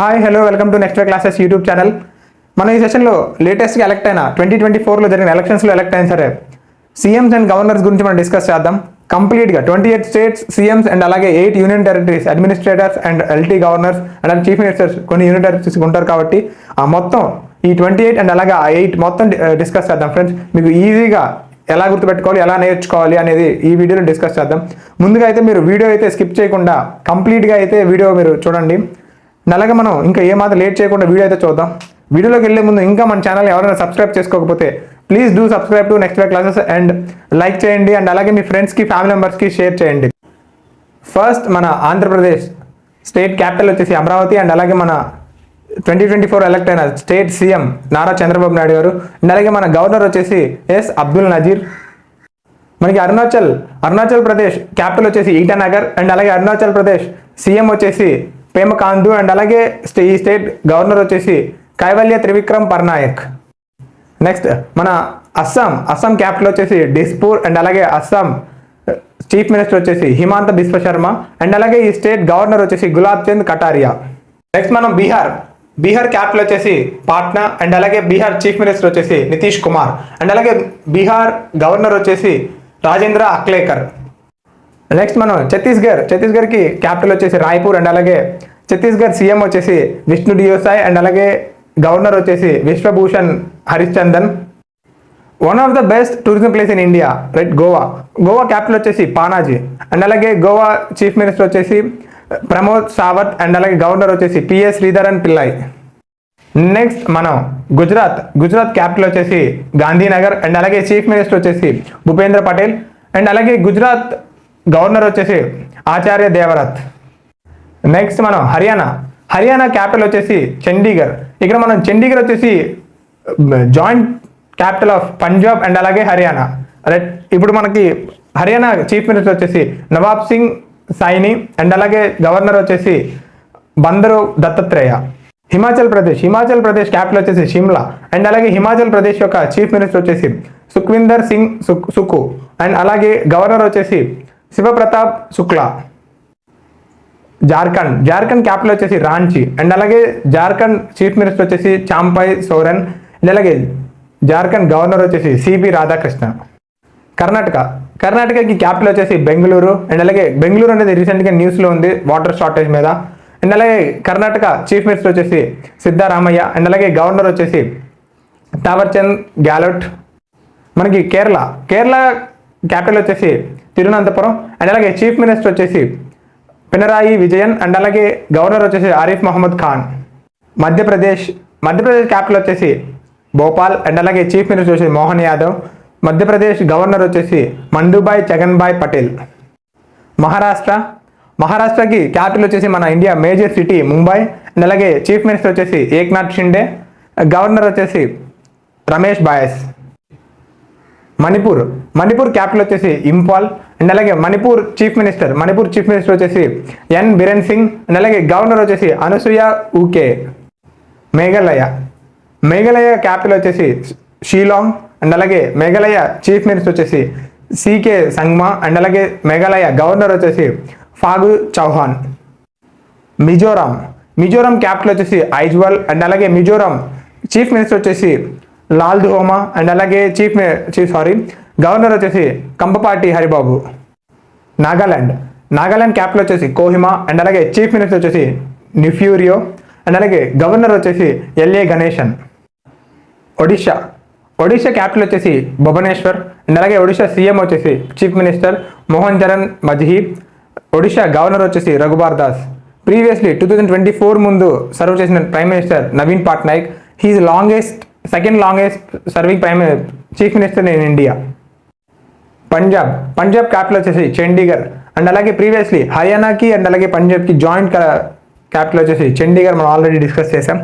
Hi hello welcome to next classes YouTube channel. మనం ఈ సెషన్లో లేటెస్ట్గా ఎలక్ట్ అయిన 2024లో జరిగిన ఎలక్షన్స్లో ఎలక్ట్ అయిన సరే సీఎంస్ అండ్ గవర్నర్స్ గురించి మనం డిస్కస్ చేద్దాం. కంప్లీట్గా 28 స్టేట్స్ సీఎంస్ అండ్ అలాగే 8 union territories administrators and LT governors and అలాగే చీఫ్ మినిస్టర్స్ కొన్ని యూనియన్ టెరిటరీస్ ఉంటారు కాబట్టి ఆ మొత్తం ఈ 28 అండ్ అలాగే 8 మొత్తం డిస్కస్ చేద్దాం ఫ్రెండ్స్. మీకు ఈజీగా ఎలా గుర్తుపెట్టుకోవాలి, ఎలా నేర్చుకోవాలి అనేది ఈ వీడియోలో డిస్కస్ చేద్దాం. ముందుగా అయితే మీరు వీడియో అయితే స్కిప్ చేయకుండా కంప్లీట్గా అయితే వీడియో మీరు చూడండి. అలాగే మనం ఇంకా ఏమాత్రం లేట్ చేయకుండా వీడియో అయితే చూద్దాం. వీడియోలోకి వెళ్ళే ముందు ఇంకా మన ఛానల్ ఎవరైనా సబ్స్క్రైబ్ చేసుకోకపోతే please do subscribe to next classes and like చేయండి అండ్ అలాగే మీ ఫ్రెండ్స్కి ఫ్యామిలీ మెంబర్స్కి షేర్ చేయండి. ఫస్ట్ మన ఆంధ్రప్రదేశ్ స్టేట్ క్యాపిటల్ వచ్చేసి అమరావతి అండ్ అలాగే మన 2024 ఎలక్ట్ అయిన స్టేట్ సీఎం నారా చంద్రబాబు నాయుడు గారు అండ్ అలాగే మన గవర్నర్ వచ్చేసి ఎస్ అబ్దుల్ నజీర్. మనకి అరుణాచల్ ప్రదేశ్ క్యాపిటల్ వచ్చేసి ఈటానగర్ అండ్ అలాగే అరుణాచల్ ప్రదేశ్ సీఎం వచ్చేసి పేమ ఖాండు అండ్ అలాగే ఈ స్టేట్ గవర్నర్ వచ్చేసి కైవల్య త్రివిక్రమ్ పర్నాయక్. నెక్స్ట్ మన అస్సాం క్యాపిటల్ వచ్చేసి డిస్పూర్ అండ్ అలాగే అస్సాం చీఫ్ మినిస్టర్ వచ్చేసి హిమాంత బిశ్వ శర్మ అండ్ అలాగే ఈ స్టేట్ గవర్నర్ వచ్చేసి గులాబ్ చంద్ కటారియా. నెక్స్ట్ మనం బీహార్ క్యాపిటల్ వచ్చేసి పాట్నా అండ్ అలాగే బీహార్ చీఫ్ మినిస్టర్ వచ్చేసి నితీష్ కుమార్ అండ్ అలాగే బీహార్ గవర్నర్ వచ్చేసి రాజేంద్ర అక్లేకర్. నెక్స్ట్ మనం ఛత్తీస్గఢ్కి క్యాపిటల్ వచ్చేసి రాయ్పూర్ అండ్ అలాగే ఛత్తీస్గఢ్ సీఎం వచ్చేసి విష్ణు డియోసాయ్ అండ్ అలాగే గవర్నర్ వచ్చేసి Vishwabhushan Harichandan. One of the best tourism place in India right Goa capital వచ్చేసి పానాజీ అండ్ అలాగే గోవా చీఫ్ మినిస్టర్ వచ్చేసి ప్రమోద్ సావత్ అండ్ అలాగే గవర్నర్ వచ్చేసి పిఎస్ శ్రీధరన్ పిల్లై. నెక్స్ట్ మనం గుజరాత్ క్యాపిటల్ వచ్చేసి గాంధీనగర్ అండ్ అలాగే చీఫ్ మినిస్టర్ వచ్చేసి భూపేంద్ర పటేల్ అండ్ అలాగే గుజరాత్ గవర్నర్ వచ్చేసి ఆచార్య దేవరత్. నెక్స్ట్ మనం హర్యానా క్యాపిటల్ వచ్చేసి చండీగఢ్. ఇక్కడ మనం చండీగఢ్ వచ్చేసి joint capital of Punjab and అలాగే హర్యానా రైట్. ఇప్పుడు మనకి హర్యానా చీఫ్ మినిస్టర్ వచ్చేసి నవాబ్ సింగ్ సైని అండ్ అలాగే గవర్నర్ వచ్చేసి బందరు దత్తాత్రేయ. హిమాచల్ ప్రదేశ్ క్యాపిటల్ వచ్చేసి షిమ్లా అండ్ అలాగే హిమాచల్ ప్రదేశ్ యొక్క చీఫ్ మినిస్టర్ వచ్చేసి సుఖ్విందర్ సింగ్ సుకు అండ్ అలాగే గవర్నర్ వచ్చేసి శివప్రతాప్ శుక్లా. జార్ఖండ్ క్యాపిటల్ వచ్చేసి రాంచీ అండ్ అలాగే జార్ఖండ్ చీఫ్ మినిస్టర్ వచ్చేసి చాంపై సోరెన్ అండ్ అలాగే జార్ఖండ్ గవర్నర్ వచ్చేసి సిబి రాధాకృష్ణ. కర్ణాటకకి క్యాపిటల్ వచ్చేసి బెంగళూరు అండ్ అలాగే బెంగళూరు అనేది రీసెంట్గా న్యూస్లో ఉంది వాటర్ షార్టేజ్ మీద అండ్ అలాగే కర్ణాటక చీఫ్ మినిస్టర్ వచ్చేసి సిద్ధారామయ్య అండ్ అలాగే గవర్నర్ వచ్చేసి తావర్చంద్ గ్యాలోట్. మనకి కేరళ క్యాపిటల్ వచ్చేసి తిరువనంతపురం అండ్ అలాగే చీఫ్ మినిస్టర్ వచ్చేసి పినరాయి విజయన్ అండ్ అలాగే గవర్నర్ వచ్చేసి ఆరిఫ్ మహమ్మద్ ఖాన్. మధ్యప్రదేశ్ క్యాపిటల్ వచ్చేసి భోపాల్ అండ్ అలాగే చీఫ్ మినిస్టర్ వచ్చేసి మోహన్ యాదవ్. మధ్యప్రదేశ్ గవర్నర్ వచ్చేసి మండూభాయ్ చగన్భాయ్ పటేల్. మహారాష్ట్రకి క్యాపిటల్ వచ్చేసి మన India major city Mumbai and అలాగే చీఫ్ మినిస్టర్ వచ్చేసి ఏక్నాథ్ షిండే గవర్నర్ వచ్చేసి రమేష్ బయాస్. మణిపూర్ క్యాపిటల్ వచ్చేసి ఇంపాల్ అండ్ అలాగే మణిపూర్ చీఫ్ మినిస్టర్ వచ్చేసి ఎన్ బిరెన్ సింగ్ అండ్ అలాగే గవర్నర్ వచ్చేసి అనసూయ ఊకే. మేఘాలయ క్యాపిటల్ వచ్చేసి షీలాంగ్ అండ్ అలాగే మేఘాలయ చీఫ్ మినిస్టర్ వచ్చేసి సికే సంగ్మా అండ్ అలాగే మేఘాలయ గవర్నర్ వచ్చేసి ఫాగు చౌహాన్. మిజోరాం క్యాపిటల్ వచ్చేసి ఐజ్వాల్ అండ్ అలాగే మిజోరాం చీఫ్ మినిస్టర్ వచ్చేసి లాల్ దుహోమా అండ్ అలాగే గవర్నర్ వచ్చేసి కంపపాటి హరిబాబు. నాగాలాండ్ క్యాపిటల్ వచ్చేసి కోహిమా అండ్ అలాగే చీఫ్ మినిస్టర్ వచ్చేసి నిఫ్యూరియో అండ్ అలాగే గవర్నర్ వచ్చేసి ఎల్ఏ గణేశన్. ఒడిషా క్యాపిటల్ వచ్చేసి భువనేశ్వర్ అండ్ అలాగే ఒడిషా సీఎం వచ్చేసి chief minister Mohan Charan Majhi. Odisha governor వచ్చేసి రఘుబార్ దాస్. ప్రీవియస్లీ 2024 ముందు సర్వ్ చేసిన prime minister Naveen Patnaik. He is second longest serving chief minister in India. Punjab capital వచ్చేసి చండీగఢ్ అండ్ అలాగే ప్రీవియస్లీ హర్యానాకి అండ్ అలాగే పంజాబ్కి జాయింట్ క్యాపిటల్ వచ్చేసి చండీగఢ్ మనం ఆల్రెడీ డిస్కస్ చేసాం.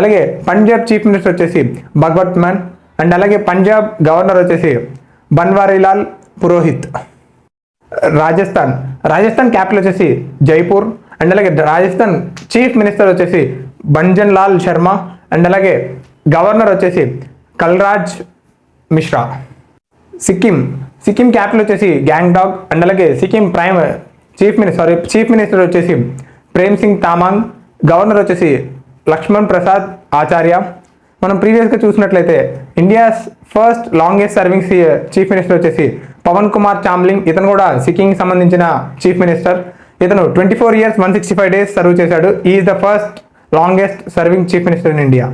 అలాగే పంజాబ్ చీఫ్ మినిస్టర్ వచ్చేసి భగవత్ మాన్ అండ్ అలాగే పంజాబ్ గవర్నర్ వచ్చేసి బన్వారీలాల్ పురోహిత్. రాజస్థాన్ క్యాపిటల్ వచ్చేసి జైపూర్ అండ్ అలాగే రాజస్థాన్ చీఫ్ మినిస్టర్ వచ్చేసి బంజన్ లాల్ శర్మ అండ్ అలాగే గవర్నర్ వచ్చేసి కల్రాజ్ మిశ్రా. సిక్కిం క్యాపిటల్ వచ్చేసి గ్యాంగ్టాక్ అండ్ అలాగే సిక్కిం చీఫ్ మినిస్టర్ వచ్చేసి ప్రేమ్ సింగ్ తామాంగ్. గవర్నర్ వచ్చేసి లక్ష్మణ్ ప్రసాద్ ఆచార్య. మనం ప్రీవియస్గా చూసినట్లయితే India's first longest serving chief minister వచ్చేసి పవన్ కుమార్ చామ్లింగ్. ఇతను కూడా సిక్కింగ్కి సంబంధించిన చీఫ్ మినిస్టర్. ఇతను 24 years 165 days సర్వ్ చేశాడు. Is the first longest serving chief minister in India.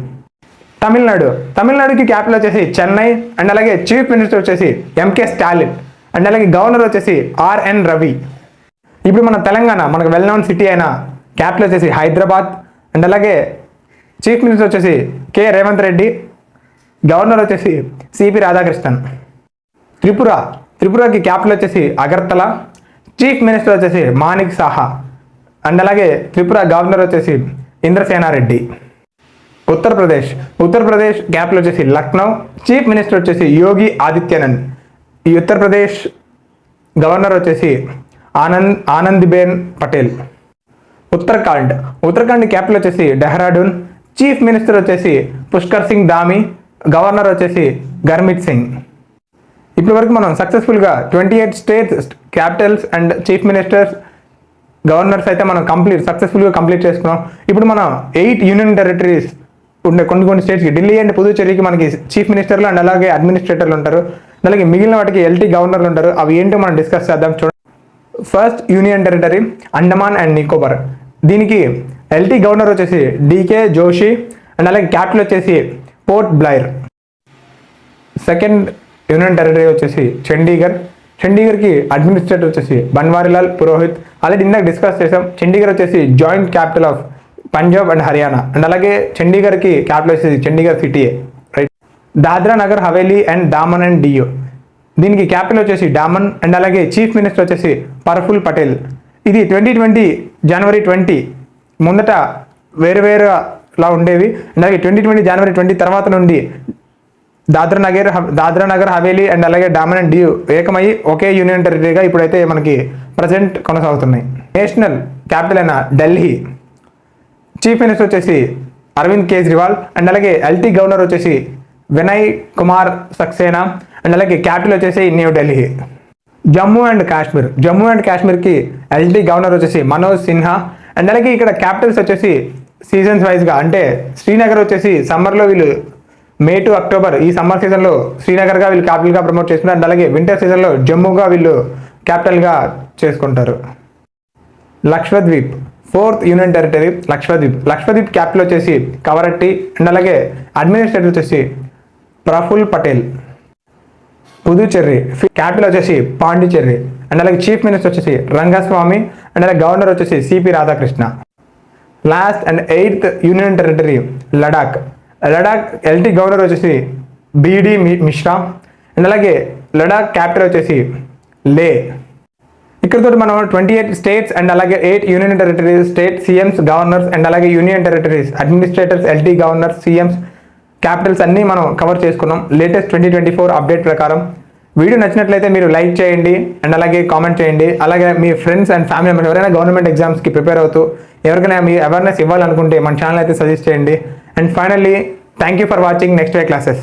తమిళనాడుకి క్యాపిటల్ వచ్చేసి చెన్నై అండ్ అలాగే చీఫ్ మినిస్టర్ వచ్చేసి ఎంకే స్టాలిన్ అండ్ అలాగే గవర్నర్ వచ్చేసి ఆర్ఎన్ రవి. ఇప్పుడు మన తెలంగాణ మనకు వెల్ నోన్ సిటీ అయిన క్యాపిటల్ వచ్చేసి హైదరాబాద్ అండ్ అలాగే చీఫ్ మినిస్టర్ వచ్చేసి కె రేవంత్ రెడ్డి, గవర్నర్ వచ్చేసి సిపి రాధాకృష్ణన్. త్రిపురకి క్యాపిటల్ వచ్చేసి అగర్తల, చీఫ్ మినిస్టర్ వచ్చేసి మాణిక్ సాహా అండ్ అలాగే త్రిపుర గవర్నర్ వచ్చేసి ఇంద్రసేనారెడ్డి. ఉత్తరప్రదేశ్ క్యాపిటల్ వచ్చేసి లక్నో, చీఫ్ మినిస్టర్ వచ్చేసి యోగి ఆదిత్యనాథ్. ఈ ఉత్తరప్రదేశ్ గవర్నర్ వచ్చేసి ఆనందీబెన్ పటేల్. ఉత్తరాఖండ్ క్యాపిటల్ వచ్చేసి డెహ్రాడూన్, చీఫ్ మినిస్టర్ వచ్చేసి పుష్కర్ సింగ్ ధామి, గవర్నర్ వచ్చేసి గర్మిత్ సింగ్. ఇప్పటి వరకు మనం సక్సెస్ఫుల్గా 28 states Capitals and chief ministers governors అయితే మనం సక్సెస్ఫుల్గా కంప్లీట్ చేసుకున్నాం. ఇప్పుడు మనం 8 యూనియన్ టెరిటరీస్ ఉండే కొన్ని స్టేట్స్కి, ఢిల్లీ అండ్ పుదుచ్చేరికి మనకి చీఫ్ మినిస్టర్లు అండ్ అలాగే అడ్మినిస్ట్రేటర్లు ఉంటారు. అలాగే మిగిలిన వాటికి ఎల్టీ గవర్నర్లు ఉంటారు. అవి ఏంటో మనం డిస్కస్ చేద్దాం. చూడండి, first union territory Andaman and Nicobar. దీనికి ఎల్టీ గవర్నర్ వచ్చేసి డికే జోషి అండ్ అలాగే క్యాపిటల్ వచ్చేసి port Blair. Second union territory వచ్చేసి చండీగఢ్కి అడ్మినిస్ట్రేటర్ వచ్చేసి బన్వారీలాల్ పురోహిత్. ఆల్రెడీ ఇందాక డిస్కస్ చేసాం. చండీగఢ్ వచ్చేసి joint capital of Punjab and Haryana and అలాగే చండీగఢ్కి క్యాపిటల్ వచ్చేసి చండీగఢ్ సిటీయే, right. Dadra Nagar Haveli and Daman and Diu. దీనికి క్యాపిటల్ వచ్చేసి డామన్ అండ్ అలాగే చీఫ్ మినిస్టర్ వచ్చేసి పర్ఫుల్ పటేల్. ఇది 2020 January 20 ముందట వేరులా ఉండేవి. అలాగే 2020 January 20 తర్వాత నుండి దాద్రా నగర్ హవేలీ అండ్ అలాగే Daman and Diu ఏకమయ్యి okay union టెరిటరీగా ఇప్పుడైతే మనకి ప్రజెంట్ కొనసాగుతున్నాయి. నేషనల్ క్యాపిటల్ అయిన ఢిల్లీ, చీఫ్ మినిస్టర్ వచ్చేసి అరవింద్ కేజ్రీవాల్ అండ్ అలాగే ఎల్టీ గవర్నర్ వచ్చేసి వినయ్ కుమార్ సక్సేనా అండ్ అలాగే క్యాపిటల్ వచ్చేసి న్యూఢిల్లీ. జమ్మూ అండ్ కాశ్మీర్కి ఎల్టీ గవర్నర్ వచ్చేసి మనోజ్ సిన్హా అండ్ అలాగే ఇక్కడ క్యాపిటల్స్ వచ్చేసి సీజన్స్ వైజ్గా, అంటే శ్రీనగర్ వచ్చేసి సమ్మర్లో వీళ్ళు మే టు అక్టోబర్ ఈ సమ్మర్ సీజన్లో శ్రీనగర్గా వీళ్ళు క్యాపిటల్గా ప్రమోట్ చేస్తున్నారు. అండ్ అలాగే వింటర్ సీజన్లో జమ్మూగా వీళ్ళు క్యాపిటల్గా చేసుకుంటారు. Lakshadweep, fourth union territory Lakshadweep capital వచ్చేసి కవరట్టి అండ్ అలాగే అడ్మినిస్ట్రేటర్ వచ్చేసి ప్రఫుల్ పటేల్. పుదుచ్చేరి క్యాపిటల్ వచ్చేసి పాండిచ్చేరి అండ్ అలాగే చీఫ్ మినిస్టర్ వచ్చేసి రంగస్వామి అండ్ అలాగే గవర్నర్ వచ్చేసి CP Radhakrishna. Last and 8th union territory Ladakh LT governor వచ్చేసి బిడి మిశ్రా అండ్ అలాగే లడాక్ క్యాపిటల్ వచ్చేసి లే. ఇక్కడతో మనం 28 స్టేట్స్ అండ్ అలాగే 8 union territories state CMs governors and అలాగే union territories administrators LT governors CMs capitals అన్నీ మనం కవర్ చేసుకున్నాం లేటెస్ట్ 2024 అప్డేట్ ప్రకారం. వీడియో నచ్చినట్లయితే మీరు లైక్ చేయండి అండ్ అలాగే కామెంట్ చేయండి. అలాగే మీ ఫ్రెండ్స్ అండ్ ఫ్యామిలీ మెంబర్స్ ఎవరైనా గవర్నమెంట్ ఎగ్జామ్స్కి ప్రిపేర్ అవుతూ ఎవరికైనా మీ అవేర్నెస్ ఇవ్వాలనుకుంటే మన ఛానల్ అయితే సజెస్ట్ చేయండి. And finally thank you for watching next day classes.